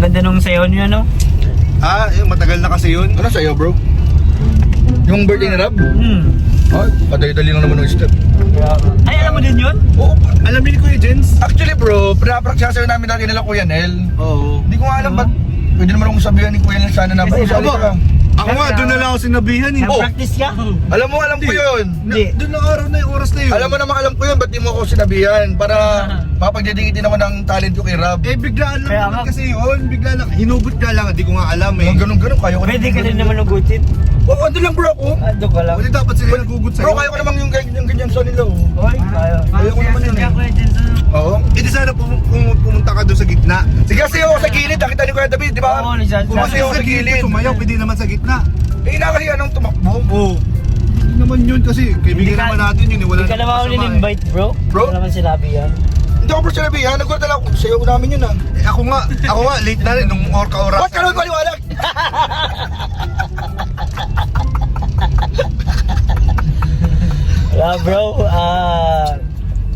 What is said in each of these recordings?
ganda nung sayo niyo, no? Matagal na kasi yun. Ano sa'yo, bro? Yung birthday ni Rob? Ay, padali-dali lang naman yung step. Ay, alam mo din yun? Oo, Alam ni Kuya Jens? actually bro, pinapractice sa'yo namin dati nila Kuya Nel. Oo. Hindi ko nga alam ba't pwede naman akong sabihan ni Kuya Nel sana na bro, Kasi sali ka. Ako nga, doon na lang ako sinabihan eh. Nag-practice ka? Alam mo, alam ko yun. Hindi. Doon na araw na yung oras na yun. Alam mo naman, alam ko yun, ba't di mo ako sinabihan? Para mapagdidingitin ako ng talent ko kay Rob. Biglaan lang Kaya naman nga. kasi yun. Bigla lang. Hinugot ka lang. Hindi ko nga alam eh. Yung ganun-ganun, kaya ko Pwede ka rin naman nugutin. Oo, ando lang bro ako. Ando ka lang. Pwede dapat sila nagugot sa'yo. Bro, kaya ko naman yung ganyan sa nila. oh. Oy, kaya. Kaya ko naman yun eh. Oo. Eh di sana pumunta ka doon sa gitna. Sige, sayo ako sa gilid, nakita ni Kuya David, di ba? Oo, nagsasabi. Kumasayo ako sa gilid. Sumayaw, pwede naman sa gitna. Eh, kasi anong tumakbo? Oo. Hindi naman yun kasi. Kaibigan naman natin yun eh. Wala Hindi ka naman ako in-invite, bro. Bro? Wala naman sinabi yan. Hindi ako bro sinabihan, nagkulat na lang ako. Sayo namin yun ah. Ako nga, late na rin nung oras. Ba't ka naman paliwanag? Wala, bro.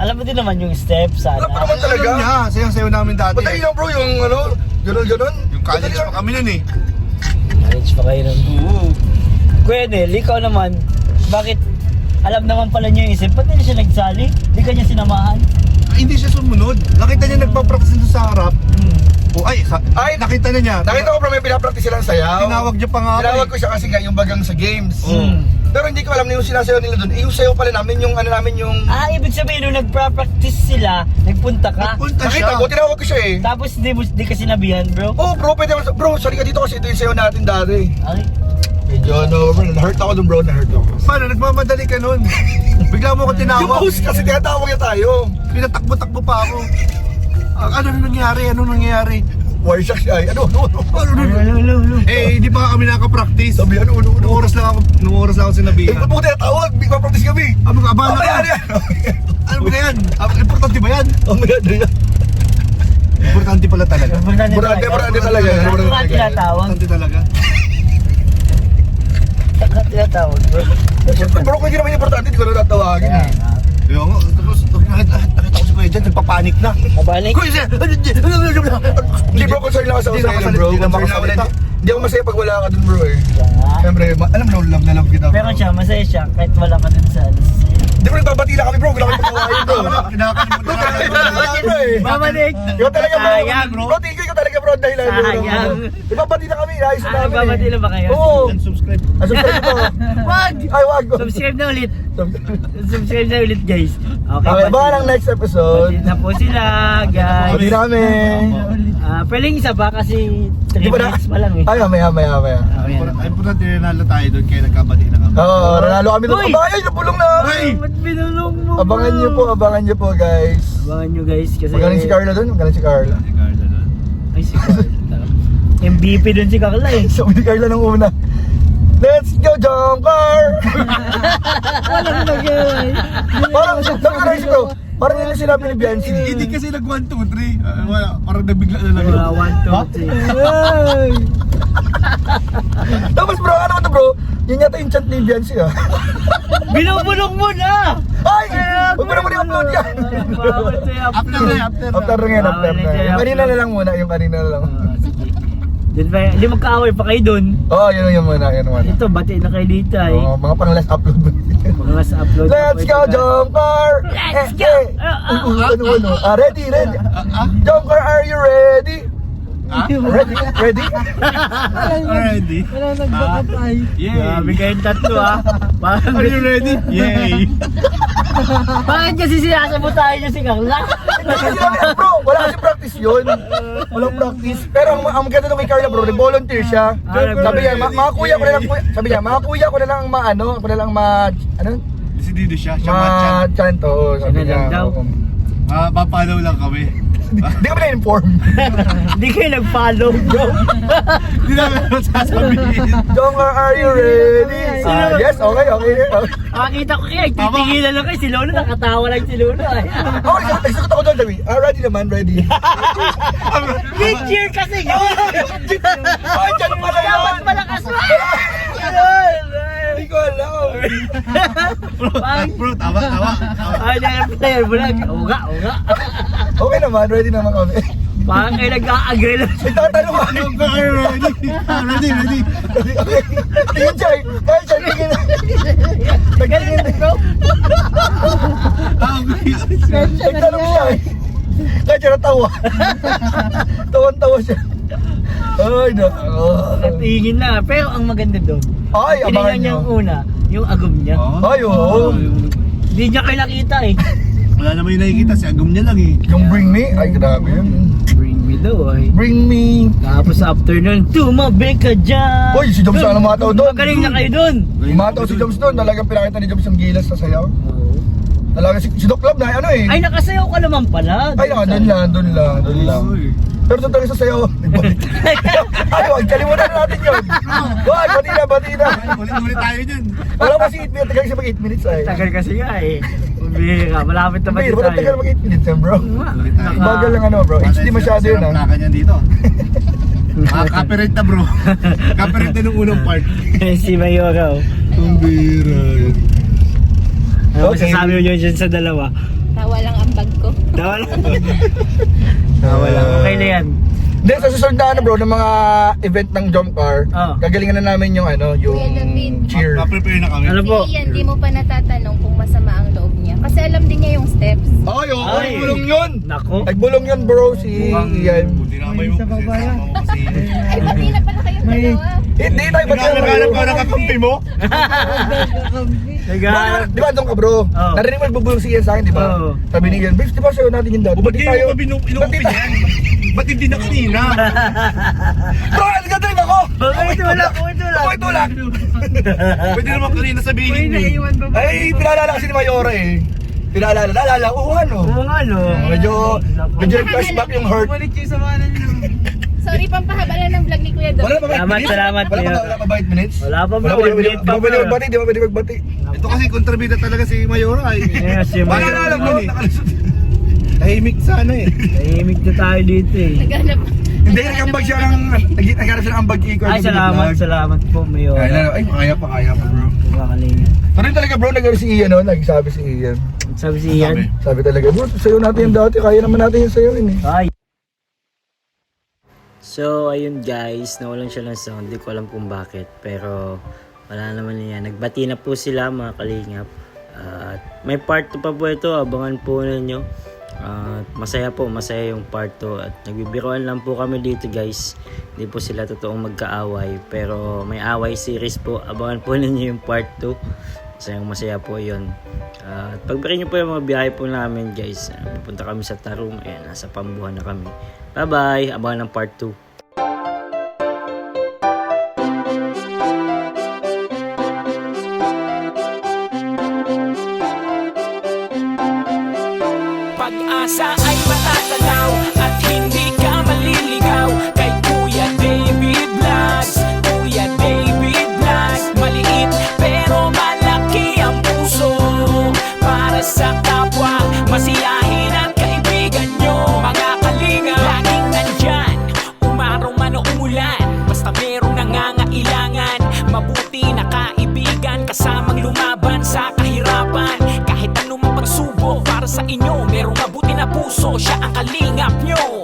Alam mo din naman yung steps, sana. Alam mo naman talaga. Alam niya, sayo namin dati. Madali lang bro, yung ano, ganun-ganun. Yung college pa kami nun eh. Marriage pa kayo nun. Oo. Kuya Nel, ikaw naman, bakit alam naman pala niyo yung isip? Ba't hindi siya nagsali? Di ka niya sinamahan? Hindi siya sumunod. Nakita niya nagpa-practice doon sa harap. Oh, ay, nakita na niya. Nakita ko bro, may pinapractice silang sayaw. Tinawag niya pa nga ako Tinawag eh. ko siya kasi nga yung bagang sa games. Mm. Pero hindi ko alam na yung sinasayaw nila doon. Eh, yung sayaw pala namin, yung ano namin yung... Ibig sabihin nung nagpa-practice sila, nagpunta ka. Nagpunta siya. Nakita ko, tinawag ko siya eh. Tapos di ka sinabihan, bro? Oh bro, pwede mo, bro, sorry ka dito kasi ito yung sayaw natin dati. Ay, Medyo ano, bro, na-hurt ako doon bro, na-hurt ako. Paano? Nagmamadali ka nun. Bigla mo ko Yung tinawag. post kasi tinatawag niya tayo. Pinatakbo-takbo pa ako. Ano nangyari? Ano nangyari? Wireshark siya ay, ano. Eh, hindi pa kami nakapractice. Sabi, ano. Nung oras lang ako Eh, sinabihan. ba't mo ko tinatawag? Big practice kami. Abang Ano yan? Ano ba yan? Importante ba yan? Oh my God, yan. Importante pala talaga. importante Importante talaga. Importante tinatawag. Importante talaga. Tinatawag, bro. Siyempre, bro, kung hindi naman importante, hindi ko na tatawagin eh. Kaya nga, tapos nakita ko si Kuya Jan, nagpapanik na. Mabalik. Kuya Jan! Hindi bro, concern lang ako sa Hindi usayan nakasalit, bro. hindi na Concern lang ako makasalita. na- Hindi ako masaya pag wala ka dun bro eh. Siya. Siyempre, alam mo, love na love kita bro. Pero siya, masaya siya kahit wala ka dun sa alis. Hindi bro, nagbabati lang kami bro. Wala kami pagkawain bro. Kinakalimutan na Nagbabati bro eh. Babalik! Ikaw talaga bro. Sayang, bro. Bro, tingin ko talaga bro. Dahil bro. Sayang. Nagbabati na kami. Ayos na namin eh. Nagbabati na ba kayo? Oo. Subscribe. Subscribe ko. Wag! Ay, wag. Subscribe na ulit. Subscribe na ulit, guys. Okay, ba ang next episode? Pati na po sila, guys. Pati namin. Pwedeng isa ba kasi 3 Di ba na? minutes pa lang eh. Ay, maya. Okay, Ay, importante nanalo tayo doon kaya nagkabati na kami. Oo, nanalo kami doon. Uy! Abay, napulong na. Ay! Ba't binulong mo? Abangan niyo po guys. Abangan nyo guys kasi... Magaling si Carla doon, magaling si Carla. Si Carla doon. Ay, si Carla. MVP dun si Carla eh. Sabi ni Carla nung una. Let's go, Jongkar! Walang nagyari. Parang, sabi ko rin bro, parang nila sinabi ni Biancy. Hindi kasi nag 1, 2, 3. Wala, parang nabigla na lang. 1, 2, 3. Tapos bro, ano to bro? Yun yata yung chant ni Biancy ah. Binubulong mo na! Ay! Huwag mo naman i-upload yan! Bawal sa'yo After na, after na. After nga, after Bawal na. na siya Yung kanina i-upload. na lang muna, yung kanina na lang. Dun ba, hindi magkaaway pa kayo dun. Oo, yun muna, yun muna. Ito, bati na kayo dito eh. Mga pang last upload mo. Mga mas upload. Let's go, Jongkar! Let's go! Ano? Ready? Jongkar, are you ready? Ready? Already? Wala nagbakatay. Yay! Grabe kayong tatlo ah. Parang Are you ready? Yay! Bakit kasi sinasabotahan niyo si Carla? Bro, wala kasi practice yun. Walang practice. Pero ang ganda nung kay Carla bro, volunteer siya. Sabi niya, mga kuya ko na lang, sabi niya, mga kuya ko na lang ano? Decidido siya, siya matchan. Ma-chant, oo. Sabi Ano lang niya. daw? Papalaw lang kami. Hindi kami na-inform. Hindi kayo nag-follow, bro. Hindi namin ano sasabihin. Jongkar, are you ready? Yes, okay. Makakita ko kaya, titigilan lang kayo. Si Lolo, nakatawa lang si Lolo. Okay, nagsagot ako doon, sabi. Ready naman, ready. Cheer kasi yun. Ay, dyan pala yun. Dapat malakas mo. Hindi ko alam. Bro, tawa. Ay, player mo lang. Uga. Okay naman, ready naman kami. Parang kayo nag-a-agree lang. Itatanong ka. Ready. Tingin siya eh. Kahit siya, tingin. Nagtingin din ko. Nagtanong siya eh. Kahit siya natawa. Tawan-tawa siya. Ay, nako. Natingin na. Pero ang maganda doon, Ay, abangan tinignan niyo. niya yung una, yung agom niya. Ay, oo. Hindi niya kayo nakita eh. Wala naman yung nakikita, si Agum niya lang eh. Yung bring me, ay grabe yun. Bring me daw ay. Bring me. Tapos afternoon, tumabi ka dyan. Uy, si Joms ang mataw doon. Magaling na kayo doon. Mataw si Joms doon. Talagang pinakita ni Joms yung gilas sa sayaw. Talaga si Doc Love na ano eh. Ay, nakasayaw ka naman pala. Ay, doon lang. Pero doon talaga sa sayaw. Ay, wag, kalimutan na natin yun. Wag, bati na. Ulit tayo dyan. Wala pa si 8 minutes, tagal siya mag 8 minutes ay. Tagal kasi nga eh. Bumili ka, malapit na ba Wait, tayo? wala tagal mag 8 minutes yan bro. Naka- Bagal lang ano bro, HD masyado yun ah. Plaka niyan dito. Copyright na bro. Copyright na nung unang part. Si Mayora. Ang bira yun. Ano Okay. masasabi mo yun dyan sa dalawa? Tawa lang ang bag ko. Tawa lang. Tawa lang. Okay na yan. Hindi, sa susunod na ano bro, ng mga event ng jump car, Oh. gagalingan na namin yung ano, yung Kuya David. cheer. Ma-prepare na kami. Ano po? Si Ian, di mo pa natatanong kung masama ang loob niya. Kasi alam din niya yung steps. Ay, oo, Ay. nagbulong yun. Nako. Nagbulong yun bro, si Ian. Buti na may mo kasi sama mo kasi. Ay, pati na pala kayong dalawa. Hindi tayo ba Naghahanap ka ng kakampi mo? Naghahanap. Di ba doon ka bro? Oh. Narinig mo nagbubulong si Ian sa akin, di ba? Oh. Sabi ni Ian, babes, di ba sayo natin yung dati? O ba't Ba't di tayo? mo inuupin yan? Ba't hindi na kanina? Bro, nagdadrive ako! Bakit wala? Bakit wala? Ako ito lang! Pwede naman kanina sabihin eh. Ay, pinaalala kasi ni Mayora eh. Naalala, oo ano. Oo nga no. Medyo flashback yung hurt. Sorry, pampahabala ng vlog ni Kuya Wala David. pa ba 8 Salamat, minutes? salamat, Wala Leo. pa ba 8 minutes? Wala pa Wala bro. pa, Wait di pa ba pwede bro. magbati? Di ba pwede magbati? Ito kasi kontrabida talaga si Mayora eh. Yeah, si Wala Mayora. na alam bro, nakalusot. Tahimik sa ano eh. Tahimik na tayo dito eh. Naghanap. Hindi, nagambag siya ng, naghanap siya ng ambag iko. Ay, salamat po, Mayora. Ay, kaya pa bro. Kakalinga. Pero yun talaga bro, nag si Ian no, nagsabi si Ian. Sabi si Ian. Sabi talaga, bro, sayo natin yung dati, kaya naman natin yung sayo yun eh. Ay. So, ayun guys, nawalan siya ng sound. Hindi ko alam kung bakit. Pero, wala naman niya. Nagbati na po sila mga kalingap. At may part 2 pa po ito. Abangan po ninyo. At masaya yung part 2. At nagbibiroan lang po kami dito guys. Hindi po sila totoong magkaaway. Pero may away series po. Abangan po ninyo yung part 2. Masaya po yun. At pagbirin nyo po yung mga biyahe po namin guys. Pupunta kami sa Tarong. Ayan, nasa Pambuhan na kami. Bye-bye! Abangan ng part 2. Pag-asa ay matatanaw at hindi ka maliligaw kay Kuya David Vlogs. Kuya David Vlogs, maliit pero malaki ang puso para sa kapwa, masiyahin at kaibigan nyo. Mga kalinga, laging nandyan, umaraw man o umulan, basta merong nangangailangan. Mabuti na kaibigan, kasamang lumaban sa kahirapan. Kahit anumang pagsubok para sa inyo, merong mabuti na puso, siya ang kalingap nyo.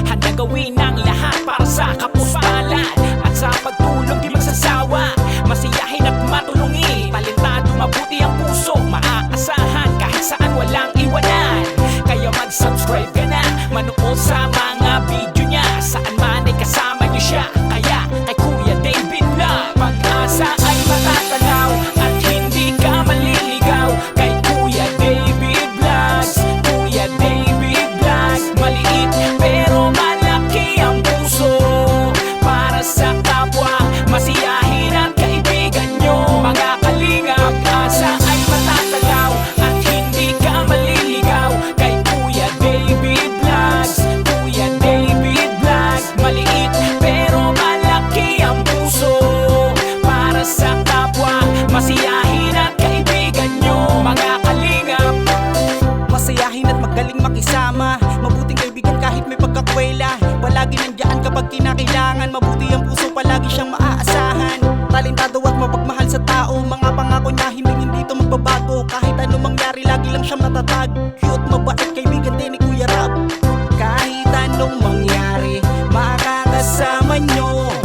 Handa gawin ang lahat para sa kapuspalad at sa pagtulong di magsasawa. Masiyahin at matulungin, talentado, mabuti ang puso, maaasahan kahit saan walang iwanan. Kaya mag-subscribe ka na, manood sa mga video niya, saan man ay kasama niyo siya. Kaya kay Kuya David Vlog, pag-asa ay matatanaw at hindi ka maliligaw kay Kuya David Vlogs. Kuya David Vlogs, maliit pero malaki ang puso para sa kapwa, masiyahin at kaibigan nyo. Mga kalinga, pag-asa ay matatanaw at hindi ka maliligaw kay Kuya David Vlogs. Kuya David Vlogs, maliit pero malaki ang puso para sa kapwa, masiyahin at kaibigan nyo. Mga kalingap, Masayahin at magaling makisama, mabuting kaibigan kahit may pagkakwela. Palagi nandiyan kapag kinakailangan, mabuti ang puso, palagi siyang maaasahan. Talentado at mapagmahal sa tao, mga pangako niya hindi ito magbabago. Kahit anong mangyari, lagi lang siyang natatag. Cute, mabait, kaibigan din ni Kuya Rab. Kahit ano anong mangyari, makakasama nyo